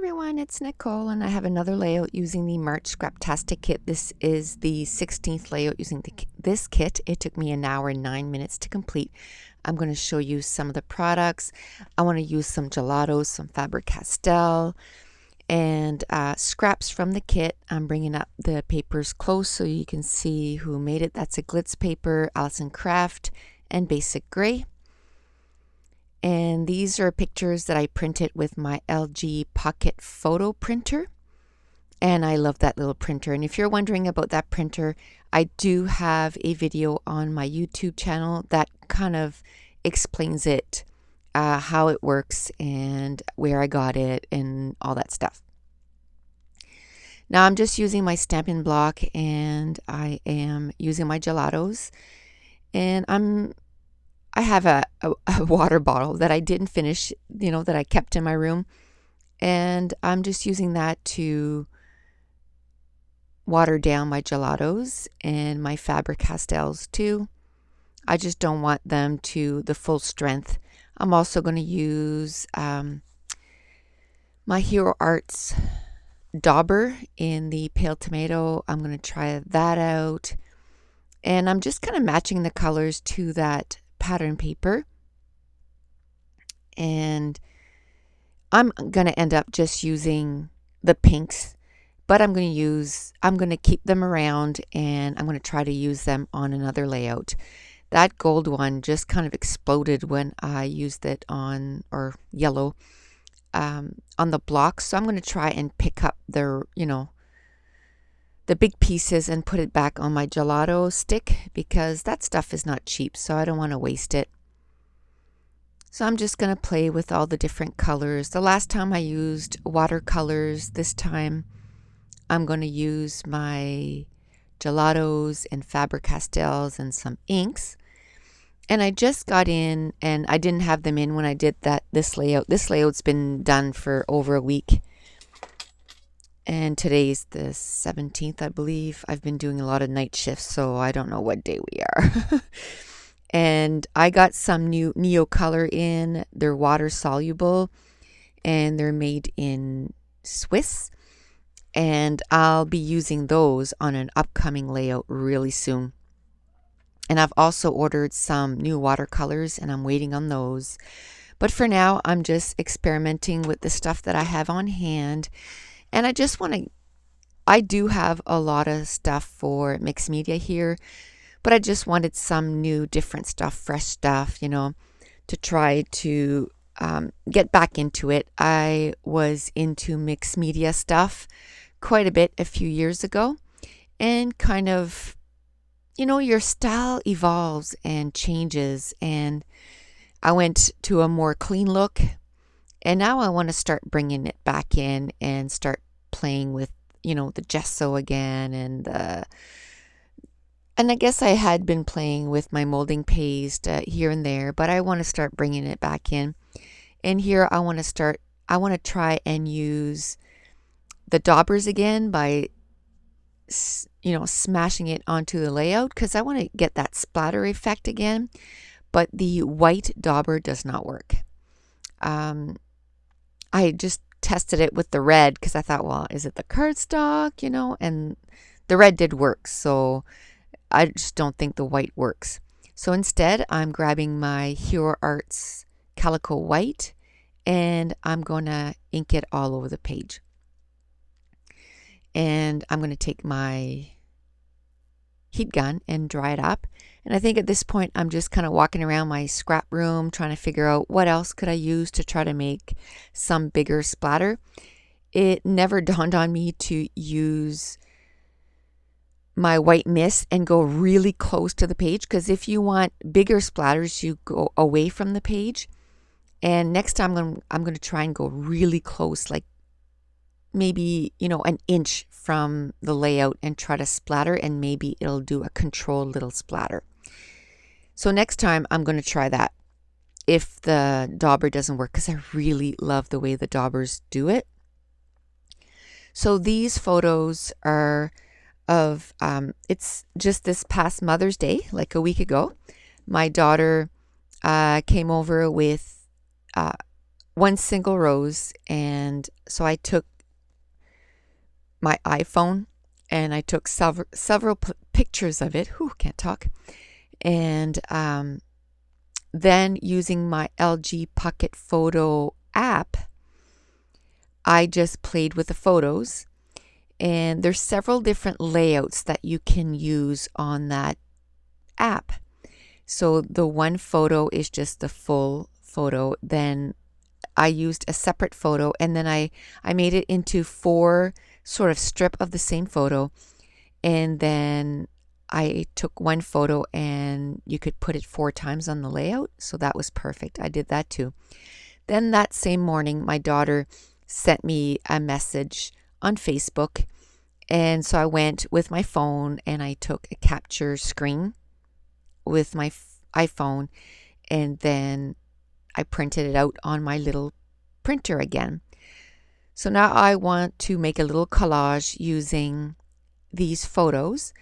everyone, it's Nicole and I have another layout using the March Scraptastic kit. This is the 16th layout using this kit. It took me 1 hour and 9 minutes to complete. I'm going to show you some of the products. I want to use some gelatos, some Faber-Castell, and scraps from the kit. I'm bringing up the papers close so you can see who made it. That's a glitz paper, Allison Craft, and Basic Gray. And these are pictures that I printed with my LG Pocket Photo printer. And I love that little printer. And if you're wondering about that printer, I do have a video on my YouTube channel that kind of explains it, how it works and where I got it and all that stuff. Now I'm just using my Stampin' Block and I am using my gelatos. And I have a water bottle that I didn't finish, that I kept in my room. And I'm just using that to water down my gelatos and my Faber-Castells too. I just don't want them to the full strength. I'm also going to use my Hero Arts dauber in the pale tomato. I'm going to try that out. And I'm just kind of matching the colors to that pattern paper, and I'm going to end up just using the pinks, but I'm going to keep them around and I'm going to try to use them on another layout. That gold one just kind of exploded when I used it on, or yellow, on the block, so I'm going to try and pick up the big pieces and put it back on my gelato stick, because that stuff is not cheap, so I don't want to waste it. So I'm just going to play with all the different colors. The last time I used watercolors. This time I'm going to use my gelatos and Faber-Castells and some inks. And I just got in, and I didn't have them in when I did this layout. This layout's been done for over a week. And today's the 17th, I believe. I've been doing a lot of night shifts, so I don't know what day we are. And I got some new Neo Color in. They're water soluble, and they're made in Swiss. And I'll be using those on an upcoming layout really soon. And I've also ordered some new watercolors, and I'm waiting on those. But for now, I'm just experimenting with the stuff that I have on hand. And I do have a lot of stuff for mixed media here, but I just wanted some new, different stuff, fresh stuff, to try to get back into it. I was into mixed media stuff quite a bit a few years ago, and kind of, your style evolves and changes, and I went to a more clean look. And now I want to start bringing it back in and start playing with, the gesso again. And I guess I had been playing with my molding paste here and there, but I want to start bringing it back in. And here I want to try and use the daubers again by, smashing it onto the layout, because I want to get that splatter effect again. But the white dauber does not work. I just tested it with the red because I thought, well, is it the cardstock, and the red did work. So I just don't think the white works. So instead, I'm grabbing my Hero Arts Calico White, and I'm going to ink it all over the page. And I'm going to take my heat gun and dry it up. And I think at this point, I'm just kind of walking around my scrap room trying to figure out what else could I use to try to make some bigger splatter. It never dawned on me to use my white mist and go really close to the page, because if you want bigger splatters, you go away from the page. And next time I'm going to try and go really close, like maybe, an inch from the layout, and try to splatter, and maybe it'll do a controlled little splatter. So next time I'm going to try that if the dauber doesn't work, because I really love the way the daubers do it. So these photos are of, it's just this past Mother's Day, like a week ago. My daughter came over with one single rose. And so I took my iPhone and I took several pictures of it. Whew, can't talk. And then using my LG Pocket Photo app, I just played with the photos. And there's several different layouts that you can use on that app. So the one photo is just the full photo. Then I used a separate photo, and then I made it into 4 sort of strip of the same photo. And then I took one photo and you could put it 4 times on the layout. So that was perfect. I did that too. Then that same morning, my daughter sent me a message on Facebook. And so I went with my phone and I took a capture screen with my iPhone, and then I printed it out on my little printer again. So now I want to make a little collage using these photos.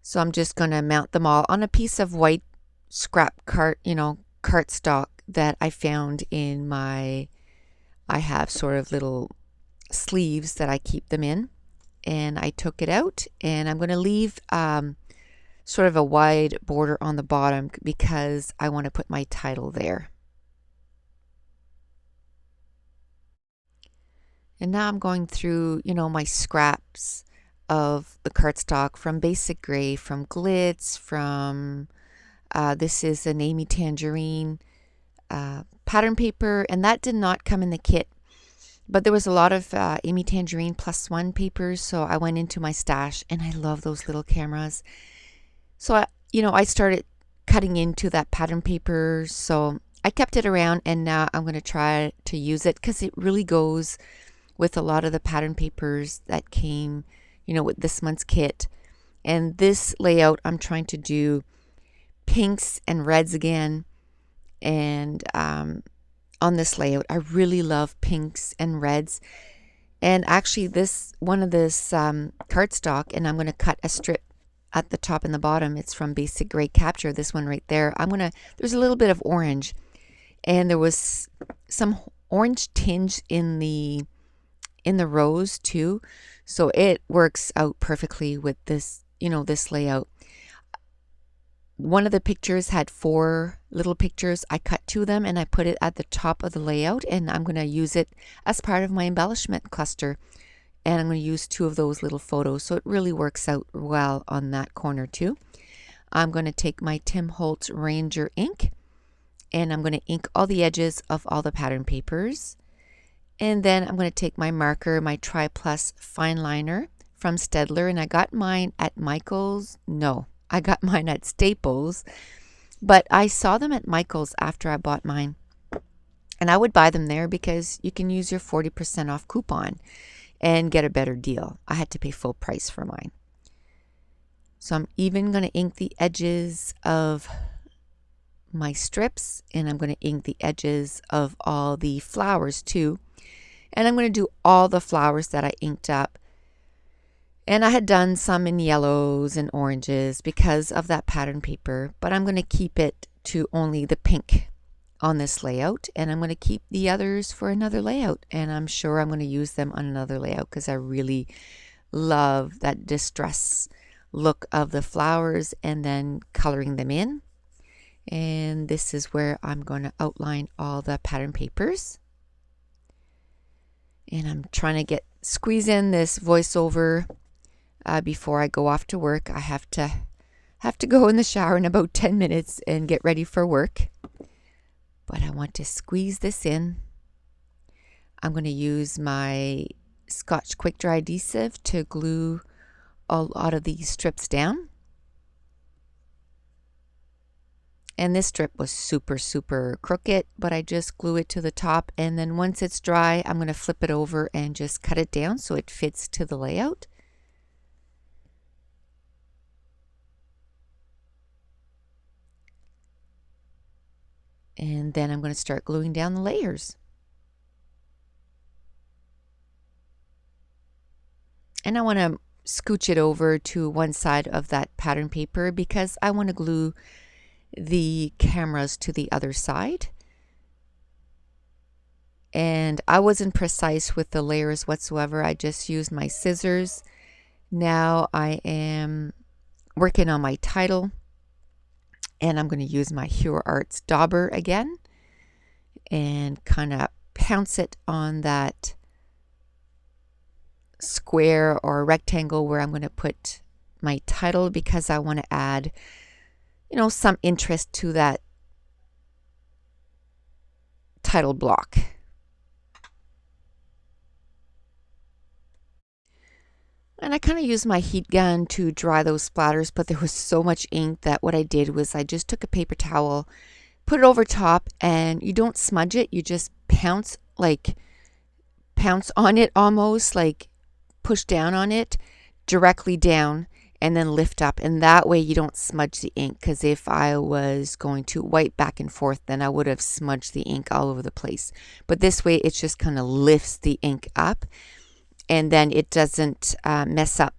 So I'm just going to mount them all on a piece of white scrap cardstock that I found in I have sort of little sleeves that I keep them in. And I took it out, and I'm going to leave sort of a wide border on the bottom because I want to put my title there. And now I'm going through, my scraps of the cardstock from Basic Gray, from Glitz, from this is an Amy Tangerine pattern paper, and that did not come in the kit. But there was a lot of Amy Tangerine +1 papers, so I went into my stash, and I love those little cameras. So I started cutting into that pattern paper, so I kept it around, and now I'm going to try to use it because it really goes with a lot of the pattern papers that came, with this month's kit. And this layout, I'm trying to do pinks and reds again. And on this layout, I really love pinks and reds. And actually, this cardstock, and I'm going to cut a strip at the top and the bottom. It's from Basic Gray Capture. This one right there. There's a little bit of orange, and there was some orange tinge in the rose too, so it works out perfectly with this layout. One of the pictures had 4 little pictures. I cut 2 of them and I put it at the top of the layout, and I'm going to use it as part of my embellishment cluster, and I'm going to use 2 of those little photos, so it really works out well on that corner too. I'm going to take my Tim Holtz Ranger ink, and I'm going to ink all the edges of all the pattern papers. And then I'm going to take my marker, my Tri Plus fine liner from Staedtler, and I got mine at Michael's. No, I got mine at Staples, but I saw them at Michael's after I bought mine. And I would buy them there because you can use your 40% off coupon and get a better deal. I had to pay full price for mine. So I'm even going to ink the edges of my strips, and I'm going to ink the edges of all the flowers too. And I'm going to do all the flowers that I inked up. And I had done some in yellows and oranges because of that pattern paper, but I'm going to keep it to only the pink on this layout, and I'm going to keep the others for another layout, and I'm sure I'm going to use them on another layout because I really love that distress look of the flowers and then coloring them in. And this is where I'm going to outline all the pattern papers. And I'm trying to squeeze in this voiceover before I go off to work. I have to go in the shower in about 10 minutes and get ready for work. But I want to squeeze this in. I'm going to use my Scotch Quick Dry adhesive to glue a lot of these strips down. And this strip was super, super crooked, but I just glue it to the top. And then once it's dry, I'm going to flip it over and just cut it down so it fits to the layout. And then I'm going to start gluing down the layers. And I want to scooch it over to one side of that pattern paper because I want to glue the cameras to the other side. And I wasn't precise with the layers whatsoever. I just used my scissors. Now I am working on my title, and I'm going to use my Hero Arts dauber again and kind of pounce it on that square or rectangle where I'm going to put my title, because I want to add, some interest to that title block. And I kind of used my heat gun to dry those splatters, but there was so much ink that what I did was I just took a paper towel, put it over top, and you don't smudge it, you just pounce on it, almost like push down on it directly down and then lift up, and that way you don't smudge the ink, because if I was going to wipe back and forth, then I would have smudged the ink all over the place. But this way it just kind of lifts the ink up, and then it doesn't mess up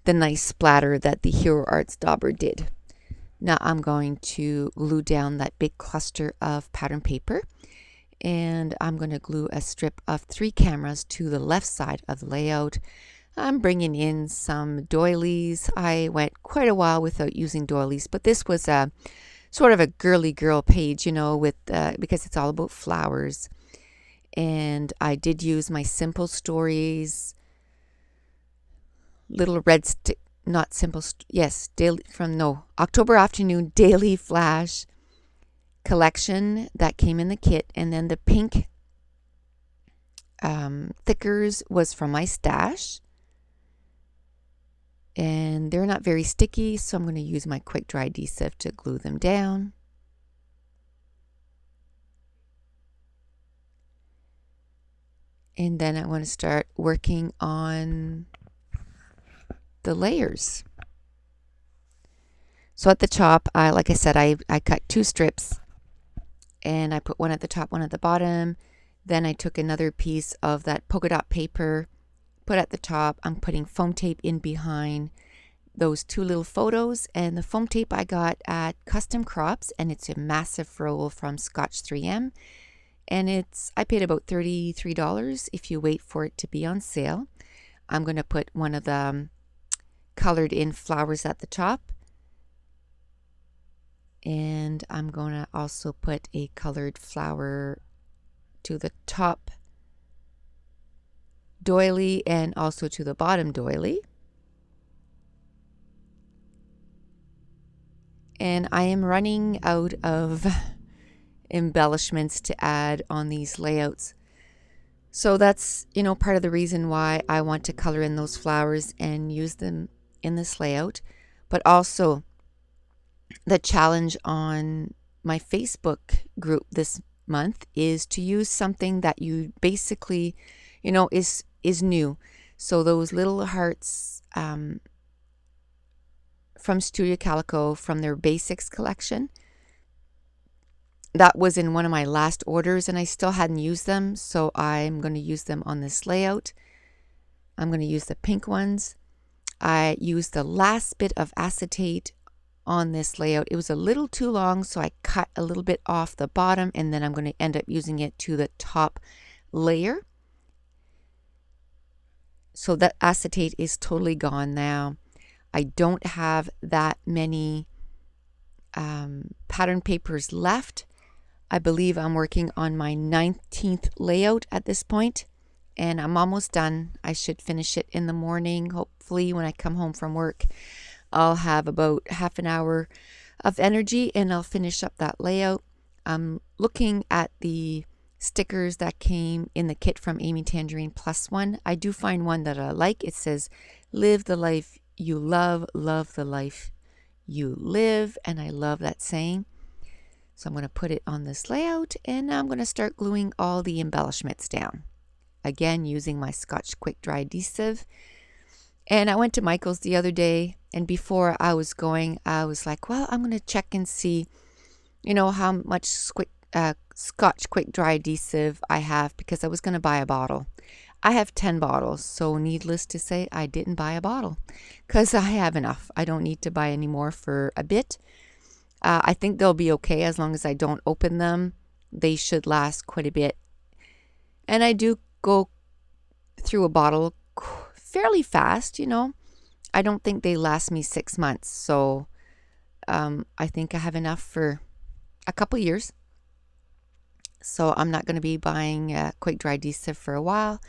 the nice splatter that the Hero Arts dauber did. Now I'm going to glue down that big cluster of pattern paper, and I'm going to glue a strip of 3 cameras to the left side of the layout. I'm bringing in some doilies. I went quite a while without using doilies, but this was a sort of a girly girl page, with because it's all about flowers. And I did use my Simple Stories little red stick, not simple, yes, daily October Afternoon Daily Flash collection that came in the kit, and then the pink thickers was from my stash, and they're not very sticky, so I'm going to use my quick dry adhesive to glue them down. And then I want to start working on the layers. So at the top, like I said, I cut 2 strips, and I put one at the top, one at the bottom. Then I took another piece of that polka dot paper, put at the top. I'm putting foam tape in behind those 2 little photos, and the foam tape I got at Custom Crops, and it's a massive roll from Scotch 3M, and I paid about $33 if you wait for it to be on sale. I'm going to put one of the colored in flowers at the top, and I'm going to also put a colored flower to the top doily and also to the bottom doily. And I am running out of embellishments to add on these layouts. So that's, part of the reason why I want to color in those flowers and use them in this layout. But also the challenge on my Facebook group this month is to use something that you basically, is new. So those little hearts from Studio Calico from their Basics collection, that was in one of my last orders, and I still hadn't used them, so I'm going to use them on this layout. I'm going to use the pink ones. I used the last bit of acetate on this layout. It was a little too long, so I cut a little bit off the bottom, and then I'm going to end up using it to the top layer. So that acetate is totally gone now. I don't have that many pattern papers left. I believe I'm working on my 19th layout at this point, and I'm almost done. I should finish it in the morning. Hopefully when I come home from work, I'll have about half an hour of energy and I'll finish up that layout. I'm looking at the stickers that came in the kit from Amy Tangerine Plus One. I do find one that I like. It says, "Live the life you love, love the life you live," and I love that saying. So I'm going to put it on this layout, and I'm going to start gluing all the embellishments down. Again, using my Scotch Quick Dry Adhesive. And I went to Michael's the other day, and before I was going, I was like, well, I'm going to check and see, how much Scotch Quick Dry Adhesive I have, because I was going to buy a bottle. I have 10 bottles, so needless to say, I didn't buy a bottle because I have enough. I don't need to buy any more for a bit. I think they'll be okay as long as I don't open them. They should last quite a bit. And I do go through a bottle fairly fast, you know. I don't think they last me 6 months, so I think I have enough for a couple years. So I'm not going to be buying quick dry adhesive for a while.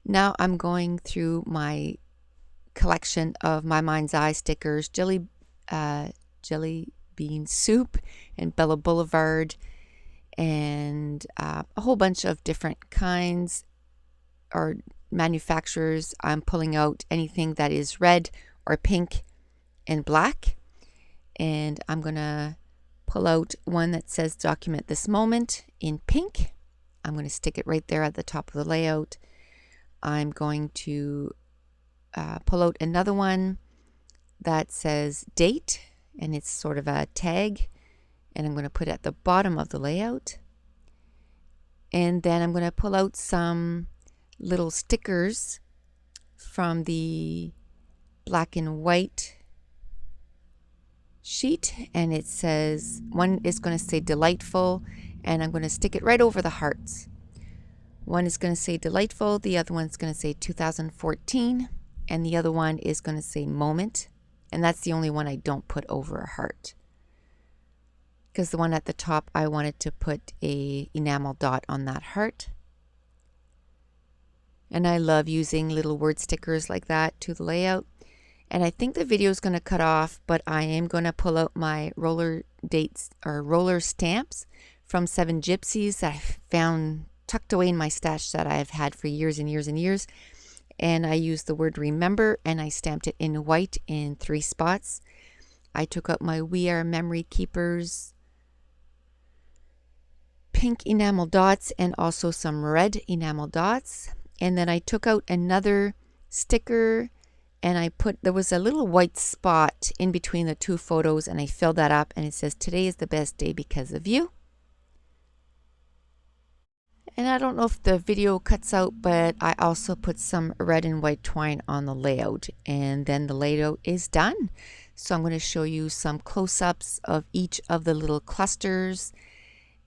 Now I'm going through my collection of My Mind's Eye stickers, jelly bean soup and Bella Boulevard, and a whole bunch of different kinds or manufacturers. I'm pulling out anything that is red or pink and black, and I'm gonna pull out one that says document this moment in pink. I'm going to stick it right there at the top of the layout. I'm going to pull out another one that says date, and it's sort of a tag, and I'm going to put it at the bottom of the layout. And then I'm going to pull out some little stickers from the black and white sheet, and it says, one is going to say delightful, and I'm going to stick it right over the hearts. One is going to say delightful, the other one's going to say 2014, and the other one is going to say moment, and that's the only one I don't put over a heart, because the one at the top I wanted to put a enamel dot on that heart. And I love using little word stickers like that to the layout. And I think the video is going to cut off, but I am going to pull out my roller dates or roller stamps from 7 Gypsies that I found tucked away in my stash that I've had for years and years and years. And I used the word remember, and I stamped it in white in 3 spots. I took out my We Are Memory Keepers pink enamel dots and also some red enamel dots. And then I took out another sticker, and I put, there was a little white spot in between the 2 photos, and I filled that up, and it says, today is the best day because of you. And I don't know if the video cuts out, but I also put some red and white twine on the layout, and then the layout is done. So I'm going to show you some close-ups of each of the little clusters.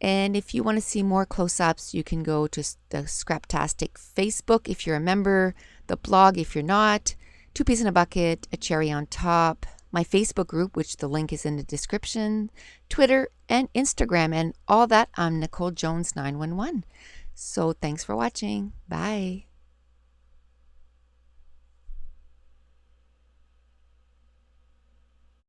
And if you want to see more close-ups, you can go to the Scraptastic Facebook if you're a member, the blog if you're not, 2 peas in a bucket, a cherry on top, my Facebook group, which the link is in the description, Twitter and Instagram, and all that. I'm Nicole Jones 911. So thanks for watching. Bye.